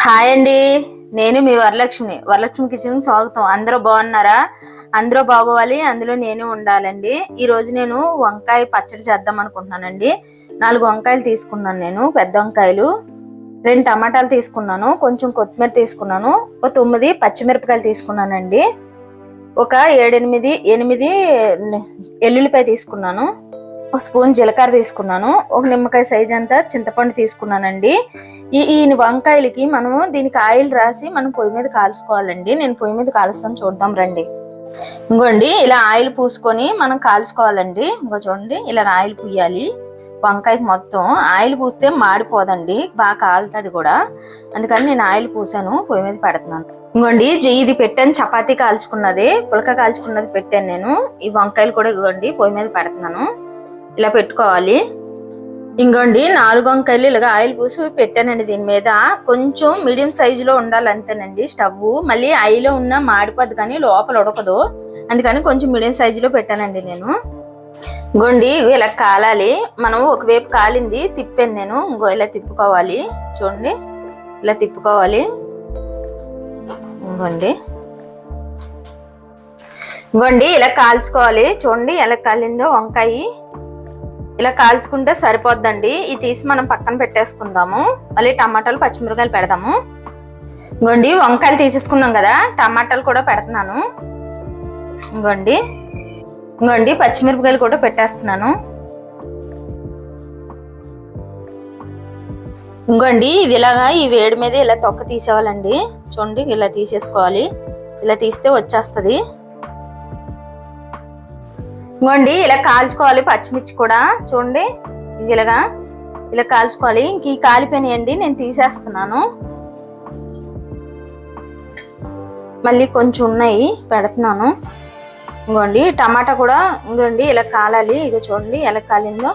Hi అండి. నేను మీ Varalakshmi kitchen స్వాగతం. అందరూ బాగున్నారా? అందరూ బాగోవాలి, అందులో నేను ఉండాలండి. ఈ రోజు నేను వంకాయ పచ్చడి చేద్దాం అనుకుంటున్నానండి. 4 వంకాయలు తీసుకున్నాను, నేను పెద్ద వంకాయలు. 2 టమాటాలు తీసుకున్నాను, కొంచెం కొత్తిమీర తీసుకున్నాను, ఒక 9 పచ్చిమిరపకాయలు తీసుకున్నానండి, ఒక 7-8 ఎల్లుల్లిపాయ తీసుకున్నాను, ఒక స్పూన్ జీలకర్ర తీసుకున్నాను, ఒక నిమ్మకాయ సైజ్ అంతా చింతపండు తీసుకున్నానండి. ఈ వంకాయలకి మనము దీనికి ఆయిల్ రాసి మనం పొయ్యి మీద కాల్చుకోవాలండి. నేను పొయ్యి మీద కాలుస్తాను, చూద్దాం రండి. ఇంకోండి, ఇలా ఆయిల్ పూసుకొని మనం కాల్చుకోవాలండి. ఇంకో చూడండి, ఇలా ఆయిల్ పూయాలి వంకాయకి. మొత్తం ఆయిల్ పూస్తే మాడిపోదండి, బాగా కాలుతుంది కూడా. అందుకని నేను ఆయిల్ పూసాను, పొయ్యి మీద పెడుతున్నాను. ఇంకోండి, ఇది పెట్టాను, చపాతీ కాల్చుకున్నది, పులక కాల్చుకున్నది పెట్టాను నేను. ఈ వంకాయలు కూడా ఇవ్వండి పొయ్యి మీద పెడుతున్నాను, ఇలా పెట్టుకోవాలి. ఇంకోండి, 4 వంకాయలు ఇలాగ ఆయిల్ పూసి పెట్టానండి. దీని మీద కొంచెం మీడియం సైజులో ఉండాలి అంతేనండి స్టవ్. మళ్ళీ ఆయిల్లో ఉన్న మాడిపోద్ది కానీ లోపల ఉడకదు, అందుకని కొంచెం మీడియం సైజులో పెట్టానండి నేను. ఇంకోండి, ఇలా కాలాలి. మనం ఒకవైపు కాలింది తిప్పాను నేను, ఇంకో ఇలా తిప్పుకోవాలి. చూడండి, ఇలా తిప్పుకోవాలి. ఇంకోండి, ఇలా కాల్చుకోవాలి. చూడండి ఎలా కాలిందో వంకాయ. ఇలా కాల్చుకుంటే సరిపోద్దండి. ఇది తీసి మనం పక్కన పెట్టేసుకుందాము. మళ్ళీ టమాటాలు పచ్చిమిరపకాయలు పెడదాము. ఇంకోండి, వంకాయలు తీసేసుకున్నాం కదా, టమాటాలు కూడా పెడుతున్నాను. ఇంకోండి పచ్చిమిరపకాయలు కూడా పెట్టేస్తున్నాను. ఇంకోండి, ఇది ఇలాగా ఈ వేడి మీద ఇలా తొక్క తీసేవాలండి. చూడండి, ఇలా తీసేసుకోవాలి. ఇలా తీస్తే వచ్చేస్తుంది. ఇంకోండి, ఇలా కాల్చుకోవాలి పచ్చిమిర్చి కూడా. చూడండి, ఇలా కాల్చుకోవాలి. ఇంక ఈ కాలిపోయినాయండి, నేను తీసేస్తున్నాను. మళ్ళీ కొంచెం ఉన్నాయి, పెడుతున్నాను. ఇంకోండి, టమాటా కూడా ఇంకోండి ఇలా కాలాలి. ఇక చూడండి ఎలా కాలిందో,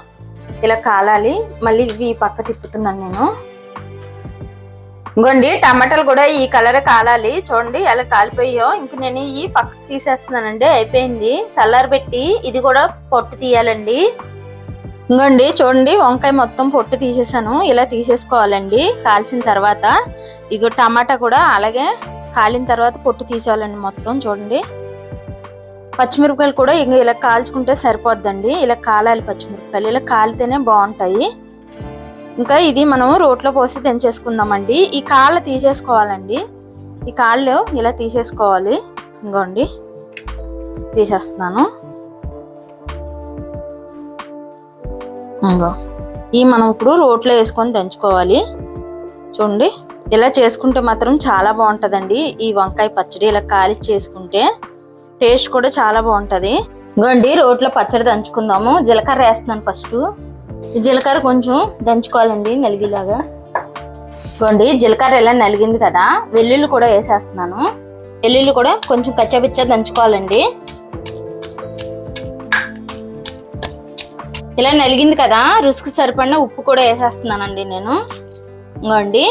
ఇలా కాలాలి. మళ్ళీ ఈ పక్క తిప్పుతున్నాను నేను. ఇంకోండి, టమాటాలు కూడా ఈ కలర్ కాలాలి. చూడండి ఎలా కాలిపోయో. ఇంక నేను ఈ పక్కకు తీసేస్తున్నానండి, అయిపోయింది. చల్లారబెట్టి ఇది కూడా పొట్టు తీయాలండి. ఇంకోండి, చూడండి వంకాయ మొత్తం పొట్టు తీసేసాను. ఇలా తీసేసుకోవాలండి కాల్చిన తర్వాత. ఇగో టమాటా కూడా అలాగే కాలిన తర్వాత పొట్టు తీసేవాలండి మొత్తం. చూడండి, పచ్చిమిరపకాయలు కూడా ఇంక ఇలా కాల్చుకుంటే సరిపోద్దండి. ఇలా కాలాలి పచ్చిమిరపకాయలు, ఇలా కాలితేనే బాగుంటాయి. ఇంకా ఇది మనం రోట్లో పోసి దంచేసుకుందామండి. ఈ కాళ్ళు తీసేసుకోవాలండి, ఈ కాళ్ళు ఇలా తీసేసుకోవాలి. ఇంకోండి, తీసేస్తున్నాను. ఈ మనం ఇప్పుడు రోట్లో వేసుకొని దంచుకోవాలి. చూడండి, ఇలా చేసుకుంటే మాత్రం చాలా బాగుంటుందండి ఈ వంకాయ పచ్చడి. ఇలా కాలి చేసుకుంటే టేస్ట్ కూడా చాలా బాగుంటుంది. ఇంకోండి, రోట్లో పచ్చడి దంచుకుందాము. జీలకర్ర వేస్తున్నాను ఫస్ట్. జీలకర్ర కొంచెం దంచుకోవాలండి నలిగిలాగా. ఇంకోండి, జీలకర్ర ఇలా నలిగింది కదా, వెల్లుల్లి కూడా వేసేస్తున్నాను. వెల్లుల్లి కూడా కొంచెం కచ్చాపిచ్చా దంచుకోవాలండి. ఇలా నలిగింది కదా, రుచికి సరిపడిన ఉప్పు కూడా వేసేస్తున్నానండి నేను. ఇంకోండి,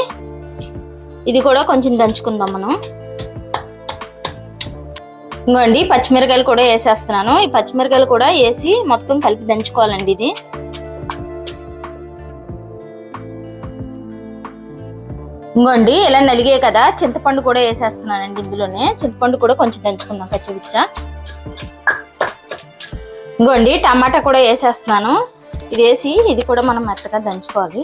ఇది కూడా కొంచెం దంచుకుందాం మనం. ఇంకోండి, పచ్చిమిరకాయలు కూడా వేసేస్తున్నాను. ఈ పచ్చిమిరకాయలు కూడా వేసి మొత్తం కలిపి దంచుకోవాలండి. ఇది ఇంకోండి, ఇలా నలిగే కదా, చింతపండు కూడా వేసేస్తున్నానండి ఇందులోనే. చింతపండు కూడా కొంచెం దంచుకుందాం కచ్చపిచ్చా. ఇంకోండి, టమాటా కూడా వేసేస్తున్నాను. ఇది వేసి ఇది కూడా మనం మెత్తగా దంచుకోవాలి.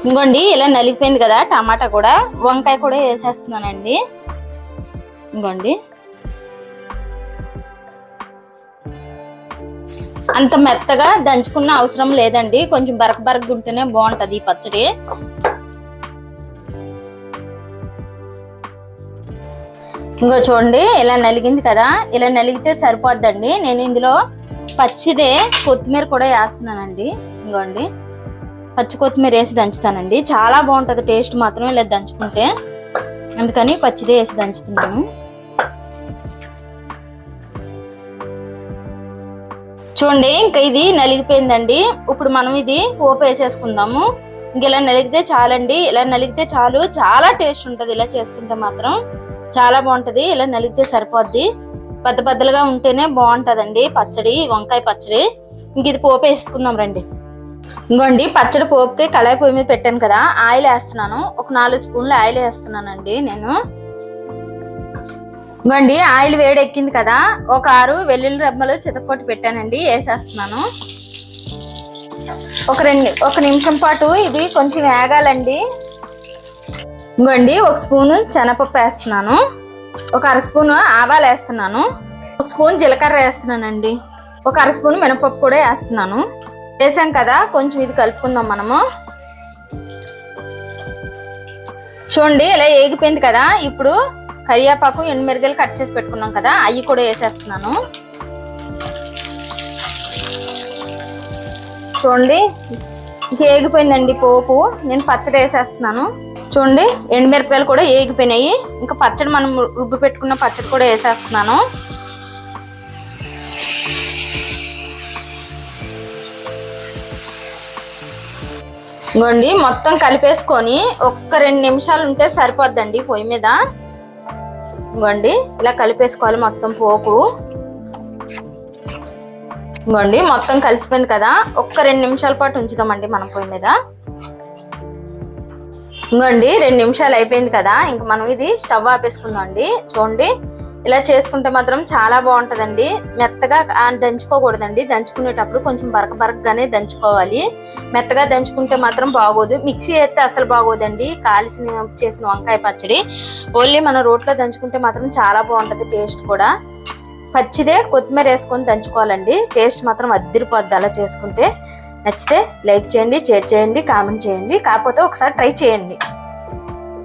ఇంకోండి, ఇలా నలిగిపోయింది కదా టమాటా కూడా. వంకాయ కూడా వేసేస్తున్నానండి. ఇంకోండి, అంత మెత్తగా దంచుకున్న అవసరం లేదండి, కొంచెం బరకగా ఉంటేనే బాగుంటది ఈ పచ్చడి. ఇంకో చూడండి, ఇలా నలిగింది కదా, ఇలా నలిగితే సరిపోద్దండి. నేను ఇందులో పచ్చిదే కొత్తిమీర కూడా వేస్తున్నానండి. ఇంకోండి, పచ్చి కొత్తిమీర వేసి దంచుతానండి, చాలా బాగుంటది టేస్ట్ మాత్రం ఇలా దంచుకుంటే. అందుకని పచ్చిదే వేసి దంచుతున్నాను. చూడండి, ఇంకా ఇది నలిగిపోయిందండి. ఇప్పుడు మనం ఇది పోపు వేసేసుకుందాము. ఇంక ఇలా నలిగితే చాలండి, ఇలా నలిగితే చాలు, చాలా టేస్ట్ ఉంటుంది. ఇలా చేసుకుంటే మాత్రం చాలా బాగుంటది. ఇలా నలిగితే సరిపోద్ది. పెద్దలుగా ఉంటేనే బాగుంటదండి పచ్చడి, వంకాయ పచ్చడి. ఇంక ఇది పోపు వేసుకుందాం రండి. ఇంకోండి పచ్చడి పోపుకి కళాయి పొయ్యి మీద పెట్టాను కదా, ఆయిల్ వేస్తున్నాను. ఒక 4 స్పూన్లు ఆయిల్ వేస్తున్నానండి నేను. ఇంకోండి ఆయిల్ వేడి ఎక్కింది కదా, ఒక 6 వెల్లుల్లి రెబ్బలు చితక్కొట్టి పెట్టానండి, వేసేస్తున్నాను. ఒక నిమిషం పాటు ఇది కొంచెం వేగాలండి. ఇంకోండి 1 స్పూను శనగపప్పు వేస్తున్నాను, ఒక 1/2 స్పూను ఆవాలు వేస్తున్నాను, 1 స్పూన్ జీలకర్ర వేస్తున్నానండి, ఒక 1/2 స్పూన్ మినపప్పు కూడా వేస్తున్నాను. వేసాం కదా, కొంచెం ఇది కలుపుకుందాం మనము. చూడండి ఇలా ఏగిపోయింది కదా, ఇప్పుడు కరివేపాకు ఎండుమిరగాయలు కట్ చేసి పెట్టుకున్నాం కదా, అవి కూడా వేసేస్తున్నాను. చూడండి ఇంక ఏగిపోయిందండి పోపు. నేను పచ్చడి వేసేస్తున్నాను. చూడండి ఎండుమిరపకాయలు కూడా ఏగిపోయినాయి. ఇంకా పచ్చడి మనం రుబ్బి పెట్టుకున్న పచ్చడి కూడా వేసేస్తున్నాను. ఇంకోండి మొత్తం కలిపేసుకొని ఒక్క 2 నిమిషాలు ఉంటే సరిపోద్దండి పొయ్యి మీద. ఇంకోండి ఇలా కలిపేసుకోవాలి మొత్తం పోపు. ఇంకోండి మొత్తం కలిసిపోయింది కదా, ఒక్క 2 నిమిషాల పాటు ఉంచుదామండి మనం పొయ్యి మీద. ఇంకోండి 2 నిమిషాలు అయిపోయింది కదా, ఇంక మనం ఇది స్టవ్ ఆపేసుకుందాం అండి. చూడండి ఇలా చేసుకుంటే మాత్రం చాలా బాగుంటుందండి. మెత్తగా దంచుకోకూడదండి, దంచుకునేటప్పుడు కొంచెం బరకగానే దంచుకోవాలి. మెత్తగా దంచుకుంటే మాత్రం బాగోదు, మిక్సీ అయితే అసలు బాగోదండి. చేసిన వంకాయ పచ్చడి ఓన్లీ మనం రోట్లో దంచుకుంటే మాత్రం చాలా బాగుంటుంది. టేస్ట్ కూడా పచ్చిదే కొత్తిమీర వేసుకొని దంచుకోవాలండి, టేస్ట్ మాత్రం అద్దిరిపోద్ది అలా చేసుకుంటే. నచ్చితే లైక్ చేయండి, షేర్ చేయండి, కామెంట్ చేయండి. కాకపోతే ఒకసారి ట్రై చేయండి.